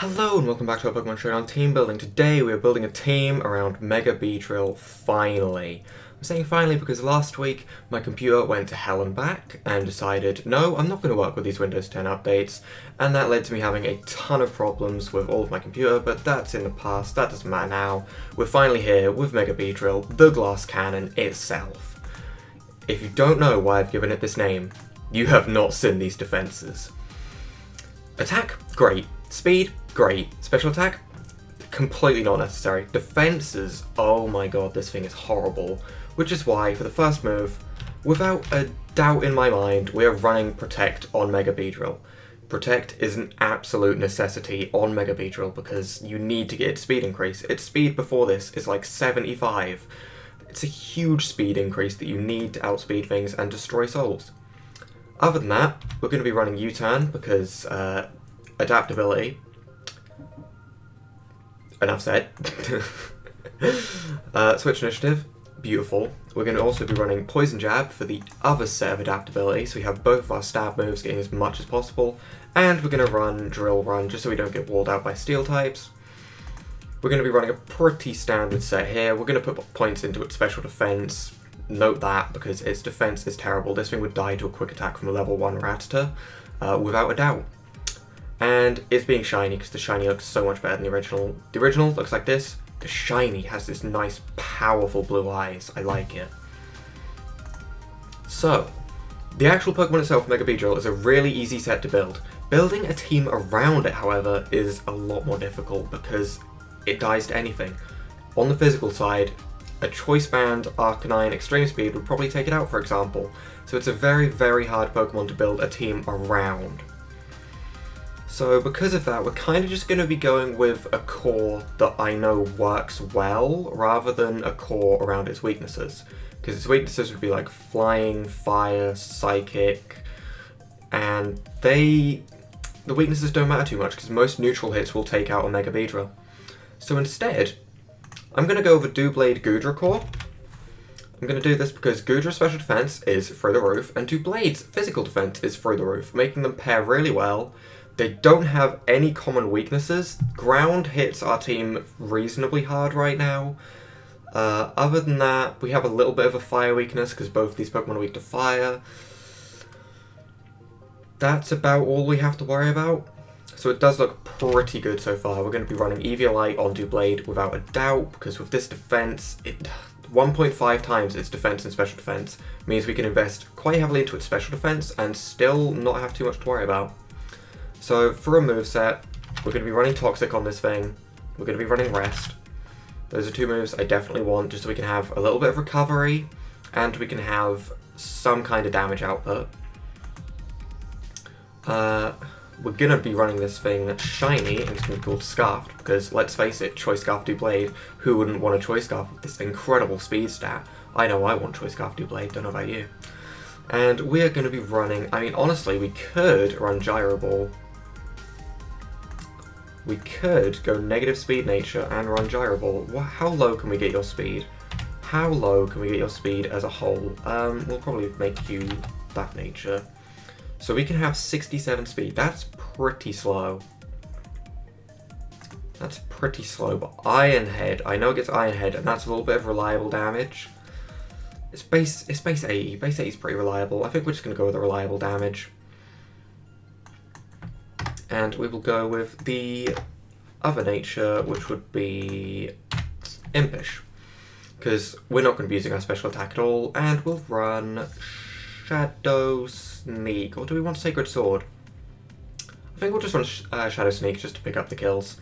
Hello and welcome back to our Pokemon Showdown team building. Today we are building a team around Mega-Beedrill, finally. I'm saying finally because last week my computer went to hell and back and decided, no, I'm not going to work with these Windows 10 updates, and that led to me having a ton of problems with all of my computer, but that's in the past, that doesn't matter now. We're finally here with Mega-Beedrill, the glass cannon itself. If you don't know why I've given it this name, you have not seen these defenses. Attack? Great. Speed? Great. Special attack? Completely not necessary. Defenses? Oh my god, this thing is horrible. Which is why, for the first move, without a doubt in my mind, we are running Protect on Mega-Beedrill. Protect is an absolute necessity on Mega-Beedrill because you need to get its speed increase. Its speed before this is like 75. It's a huge speed increase that you need to outspeed things and destroy souls. Other than that, we're going to be running U-Turn because adaptability. Enough said. Switch initiative. Beautiful. We're going to also be running Poison Jab for the other set of adaptability, so we have both of our stab moves getting as much as possible, and we're going to run Drill Run just so we don't get walled out by steel types. We're going to be running a pretty standard set here. We're going to put points into its special defense. Note that, because its defense is terrible. This thing would die to a quick attack from a level 1 Rattata, without a doubt. And it's being shiny because the shiny looks so much better than the original. The original looks like this. The shiny has this nice, powerful blue eyes. I like it. So, the actual Pokemon itself, Mega-Beedrill, is a really easy set to build. Building a team around it, however, is a lot more difficult because it dies to anything. On the physical side, a Choice Band Arcanine Extreme Speed would probably take it out, for example. So it's a very, very hard Pokemon to build a team around. So because of that, we're kind of just going to be going with a core that I know works well, rather than a core around its weaknesses. Because its weaknesses would be like Flying, Fire, Psychic, and the weaknesses don't matter too much, because most neutral hits will take out a Mega-Beedrill. So instead, I'm going to go with a Doublade Goodra core. I'm going to do this because Goodra's special defense is through the roof, and Doublade's physical defense is through the roof, making them pair really well. They don't have any common weaknesses. Ground hits our team reasonably hard right now. Other than that, we have a little bit of a fire weakness because both these Pokemon are weak to fire. That's about all we have to worry about. So it does look pretty good so far. We're going to be running Eviolite on Doublade without a doubt, because with this defense, 1.5 times its defense and special defense means we can invest quite heavily into its special defense and still not have too much to worry about. So for a moveset, we're going to be running Toxic on this thing. We're going to be running Rest. Those are two moves I definitely want, just so we can have a little bit of recovery and we can have some kind of damage output. We're going to be running this thing shiny, and it's going to be called Scarfed, because let's face it, Choice Scarf Doublade, who wouldn't want a Choice Scarf with this incredible speed stat? I know I want Choice Scarf Doublade, don't know about you. And we are going to be running, I mean honestly, we could run Gyro Ball. We could go negative speed nature and run Gyro Ball. How low can we get your speed? How low can we get your speed as a whole? We'll probably make you that nature. So we can have 67 speed. That's pretty slow. That's pretty slow, but Iron Head, I know it gets Iron Head, and that's a little bit of reliable damage. It's base 80. Base 80 is pretty reliable. I think we're just going to go with the reliable damage. And we will go with the other nature, which would be Impish. Because we're not going to be using our special attack at all, and we'll run Shadow Sneak. Or do we want Sacred Sword? I think we'll just run Shadow Sneak just to pick up the kills.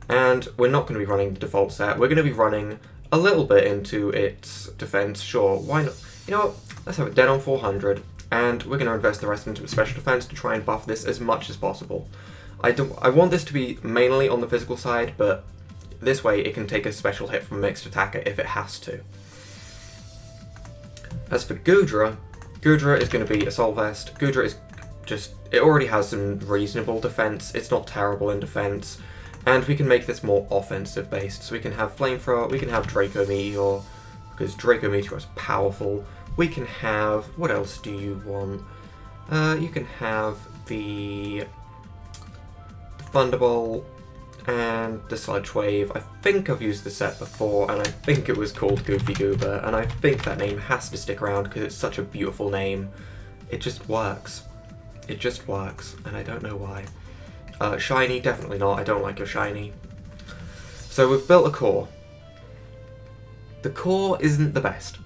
And we're not going to be running the default set. We're going to be running a little bit into its defense, sure. Why not? You know what? Let's have it dead on 400. And we're going to invest the rest into its special defense to try and buff this as much as possible. I want this to be mainly on the physical side, but this way it can take a special hit from a mixed attacker if it has to. As for Goodra, Goodra is going to be Assault Vest. Goodra is just, it already has some reasonable defense. It's not terrible in defense. And we can make this more offensive based. So we can have Flamethrower, we can have Draco Meteor, because Draco Meteor is powerful. We can have, what else do you want? You can have the Thunderbolt, And the Sludge Wave, I think I've used the set before, and I think it was called Goofy Goober, and I think that name has to stick around because it's such a beautiful name. It just works. It just works, and I don't know why. Shiny, definitely not. I don't like your shiny. So we've built a core. The core isn't the best.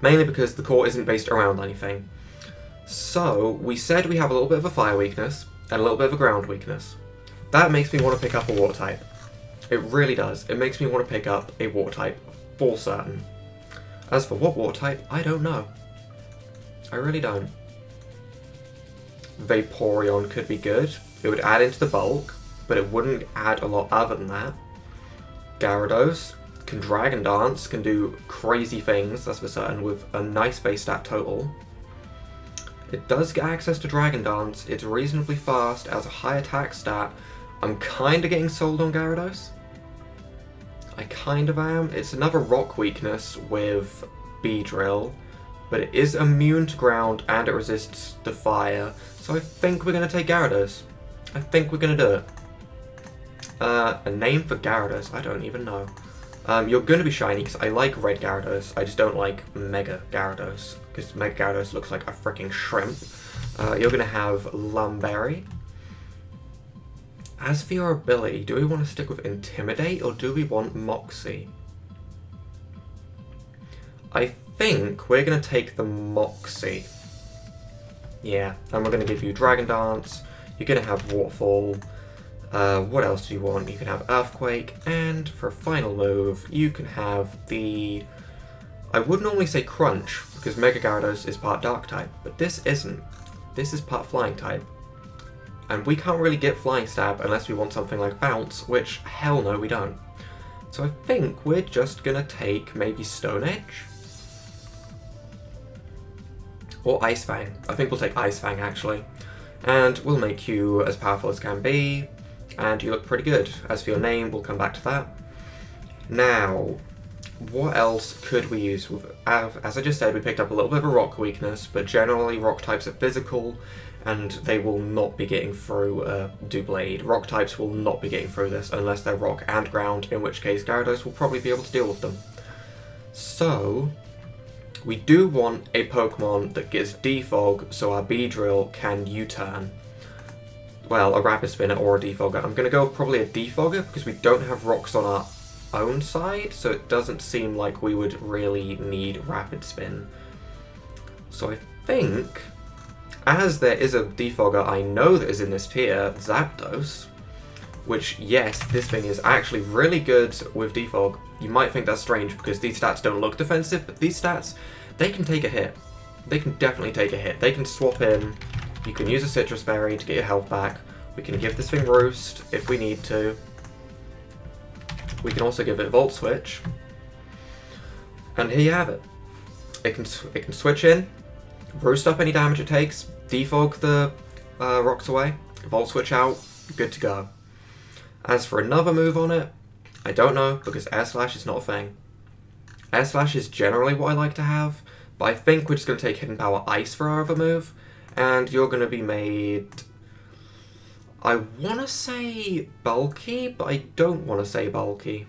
Mainly because the core isn't based around anything. So we said we have a little bit of a fire weakness and a little bit of a ground weakness. That makes me want to pick up a water type. It really does. It makes me want to pick up a water type for certain. As for what water type, I don't know. I really don't. Vaporeon could be good. It would add into the bulk, but it wouldn't add a lot other than that. Gyarados can Dragon Dance, can do crazy things, that's for certain, with a nice base stat total. It does get access to Dragon Dance, it's reasonably fast, it has a high attack stat. I'm kind of getting sold on Gyarados. I kind of am. It's another rock weakness with Beedrill, but it is immune to ground and it resists the fire, so I think we're going to take Gyarados. I think we're going to do it. A name for Gyarados? I don't even know. You're going to be shiny because I like red Gyarados. I just don't like Mega Gyarados because Mega Gyarados looks like a freaking shrimp. You're going to have Lumberry. As for your ability, do we want to stick with Intimidate or do we want Moxie? I think we're going to take the Moxie. Yeah, and we're going to give you Dragon Dance. You're going to have Waterfall. What else do you want? You can have Earthquake, and for a final move, you can have the... I would normally say Crunch, because Mega Gyarados is part Dark type, but this isn't. This is part Flying type. And we can't really get Flying Stab unless we want something like Bounce, which, hell no, we don't. So I think we're just gonna take maybe Stone Edge? Or Ice Fang. I think we'll take Ice Fang, actually. And we'll make you as powerful as can be. And you look pretty good. As for your name, we'll come back to that. Now, what else could we use? As I just said, we picked up a little bit of a rock weakness, but generally rock types are physical, and they will not be getting through Doublade. Rock types will not be getting through this unless they're rock and ground, in which case Gyarados will probably be able to deal with them. So, we do want a Pokemon that gets Defog so our Beedrill can U-turn. Well, a Rapid Spinner or a Defogger. I'm going to go with probably a Defogger because we don't have rocks on our own side, so it doesn't seem like we would really need Rapid Spin. So I think, as there is a Defogger I know that is in this tier, Zapdos, which, yes, this thing is actually really good with Defog. You might think that's strange because these stats don't look defensive, but these stats, they can take a hit. They can definitely take a hit. They can swap in. You can use a Citrus Berry to get your health back. We can give this thing Roost if we need to. We can also give it Volt Switch. And here you have it. It can switch in, Roost up any damage it takes, defog the rocks away, Volt Switch out, good to go. As for another move on it, I don't know because Air Slash is not a thing. Air Slash is generally what I like to have, but I think we're just going to take Hidden Power Ice for our other move. And you're going to be made, I want to say bulky, but I don't want to say bulky.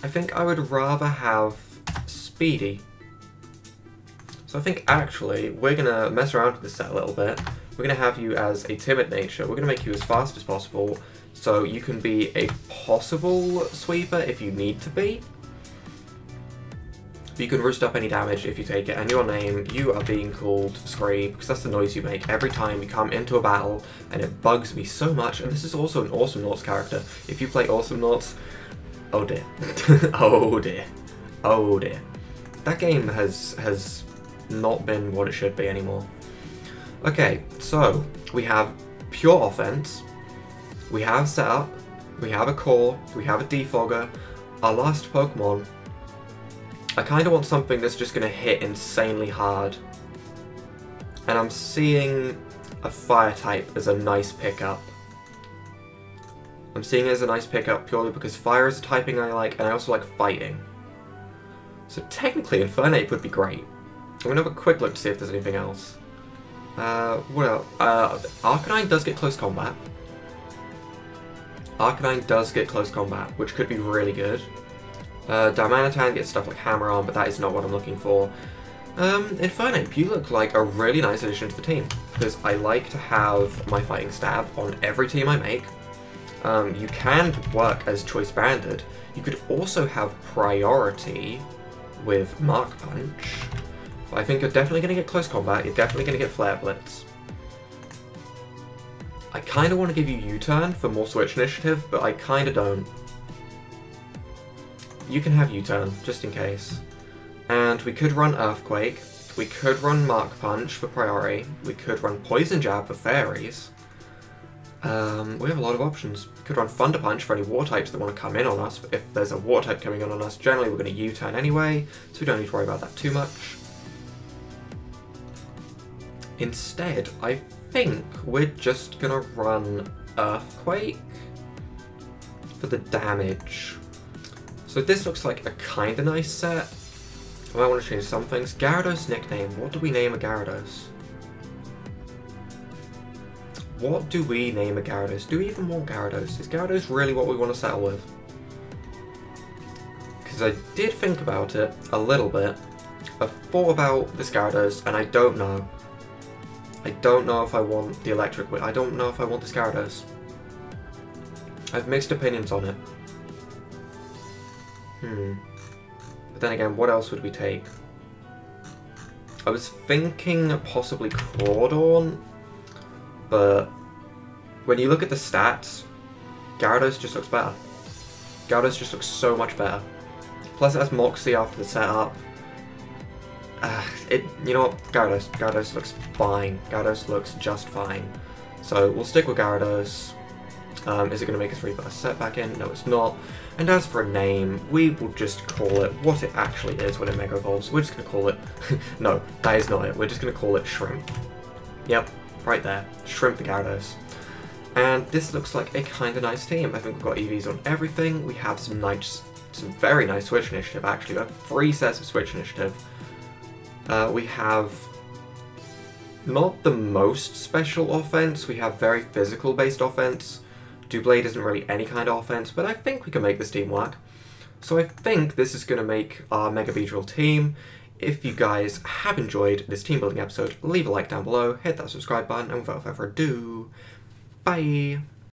I think I would rather have speedy. So I think actually we're going to mess around with this set a little bit. We're going to have you as a timid nature. We're going to make you as fast as possible so you can be a possible sweeper if you need to be. You can roost up any damage if you take it, and your name, you are being called Scree, because that's the noise you make every time you come into a battle, and it bugs me so much, and this is also an Awesome Nauts character. If you play Awesome Nauts, oh dear. Oh dear. Oh dear. That game has not been what it should be anymore. Okay, so, we have pure offense, we have setup, we have a core, we have a defogger, our last Pokemon. I kind of want something that's just going to hit insanely hard. And I'm seeing a fire type as a nice pickup. I'm seeing it as a nice pickup purely because fire is a typing I like, and I also like fighting. So technically Infernape would be great. I'm going to have a quick look to see if there's anything else. What else? Arcanine does get close combat. Arcanine does get close combat, which could be really good. Darmanitan gets stuff like Hammer Arm, but that is not what I'm looking for. Infernape, you look like a really nice addition to the team, because I like to have my Fighting Stab on every team I make. You can work as Choice Banded. You could also have Priority with Mark Punch. But I think you're definitely going to get close combat, you're definitely going to get Flare Blitz. I kind of want to give you U-Turn for more Switch Initiative, but I kind of don't. You can have U-Turn, just in case. And we could run Earthquake, we could run Mark Punch for Priority, we could run Poison Jab for Fairies. We have a lot of options. We could run Thunder Punch for any War types that want to come in on us, but if there's a War type coming in on us, generally we're going to U-Turn anyway, so we don't need to worry about that too much. Instead, I think we're just going to run Earthquake for the damage. So this looks like a kind of nice set. I might want to change some things. Gyarados nickname. What do we name a Gyarados? What do we name a Gyarados? Do we even want Gyarados? Is Gyarados really what we want to settle with? Because I did think about it a little bit. I've thought about this Gyarados, and I don't know. I don't know if I want the electric. I don't know if I want this Gyarados. I have mixed opinions on it. But then again, what else would we take? I was thinking possibly Crawdaunt, but when you look at the stats, Gyarados just looks better. Gyarados just looks so much better. Plus it has Moxie after the setup. You know what? Gyarados looks fine. Gyarados looks just fine. So we'll stick with Gyarados. Is it going to make a 3-burst set back in? No, it's not. And as for a name, we will just call it what it actually is when it Mega Evolves. We're just going to call it... No, that is not it. We're just going to call it Shrimp. Yep, right there. Shrimp the Gyarados. And this looks like a kind of nice team. I think we've got EVs on everything. We have some very nice Switch Initiative, actually. We have 3 sets of Switch Initiative. We have not the most special offense. We have very physical-based offense. Doublade isn't really any kind of offense, but I think we can make this team work. So I think this is going to make our Mega-Beedrill team. If you guys have enjoyed this team building episode, leave a like down below, hit that subscribe button, and without further ado, bye!